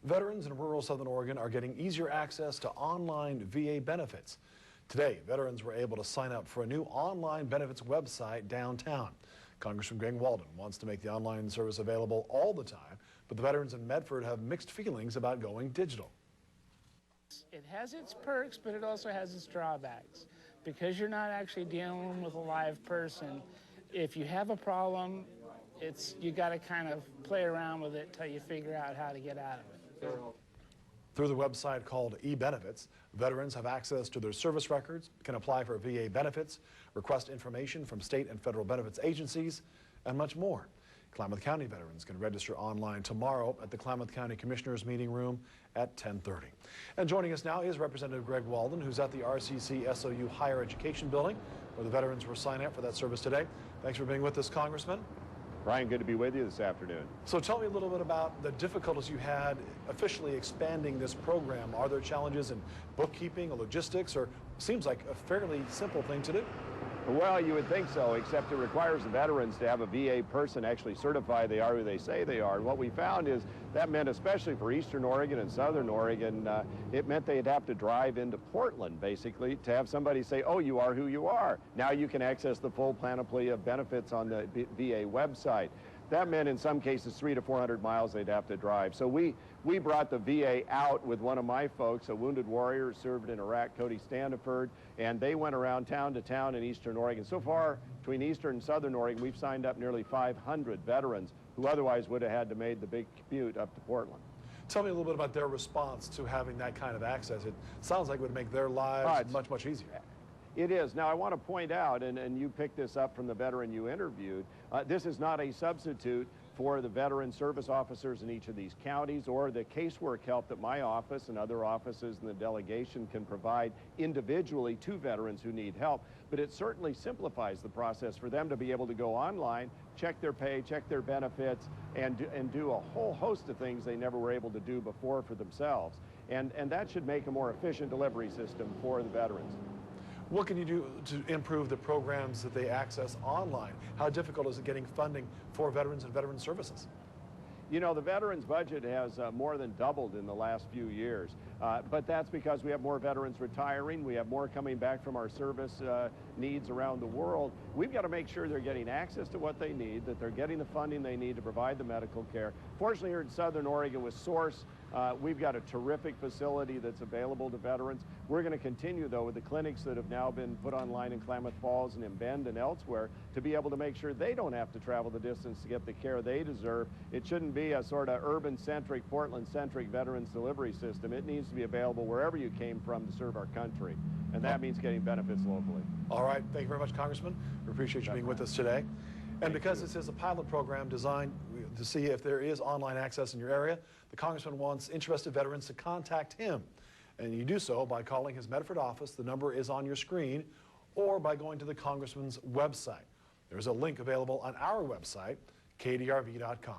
Veterans in rural Southern Oregon are getting easier access to online VA benefits. Today, veterans were able to sign up for a new online benefits website downtown. Congressman Walden wants to make the online service available all the time, but the veterans in Medford have mixed feelings about going digital. It has its perks, but it also has its drawbacks. Because you're not actually dealing with a live person, if you have a problem, you got to kind of play around with it till you figure out how to get out of it. Through the website called eBenefits, veterans have access to their service records, can apply for VA benefits, request information from state and federal benefits agencies, and much more. Klamath County veterans can register online tomorrow at the Klamath County Commissioners Meeting Room at 10:30. And joining us now is Representative Walden, who's at the RCC SOU Higher Education Building, where the veterans were signing up for that service today. Thanks for being with us, Congressman. Brian, good to be with you this afternoon. So tell me a little bit about the difficulties you had officially expanding this program. Are there challenges in bookkeeping or logistics, or seems like a fairly simple thing to do? Well, you would think so, except it requires the veterans to have a VA person actually certify they are who they say they are. And what we found is that meant, especially for Eastern Oregon and Southern Oregon, it meant they'd have to drive into Portland, basically, to have somebody say, oh, you are who you are. Now you can access the full panoply of benefits on the VA website. That meant in some cases 300 to 400 miles they'd have to drive. So we brought the VA out with one of my folks, a wounded warrior who served in Iraq, Cody Standiford, and they went around town to town in Eastern Oregon. So far, between Eastern and Southern Oregon, we've signed up nearly 500 veterans who otherwise would have had to make the big commute up to Portland. Tell me a little bit about their response to having that kind of access. It sounds like it would make their lives much easier. It is. Now, I want to point out, and you picked this up from the veteran you interviewed, this is not a substitute for the veteran service officers in each of these counties or the casework help that my office and other offices in the delegation can provide individually to veterans who need help. But it certainly simplifies the process for them to be able to go online, check their pay, check their benefits, and do a whole host of things they never were able to do before for themselves. And that should make a more efficient delivery system for the veterans. What can you do to improve the programs that they access online? How difficult is it getting funding for veterans and veteran services? You know, the veterans budget has more than doubled in the last few years, but that's because we have more veterans retiring, we have more coming back from our service needs around the world. We've got to make sure they're getting access to what they need, that they're getting the funding they need to provide the medical care. Fortunately, here in Southern Oregon with Source, we've got a terrific facility that's available to veterans. We're going to continue, though, with the clinics that have now been put online in Klamath Falls and in Bend and elsewhere to be able to make sure they don't have to travel the distance to get the care they deserve. It shouldn't be a sort of urban-centric, Portland-centric veterans delivery system. It needs to be available wherever you came from to serve our country, and that means getting benefits locally. All right. Thank you very much, Congressman. We appreciate you being with us today. And because this is a pilot program designed to see if there is online access in your area, the Congressman wants interested veterans to contact him. And you do so by calling his Medford office. The number is on your screen, or by going to the Congressman's website. There's a link available on our website, KDRV.com.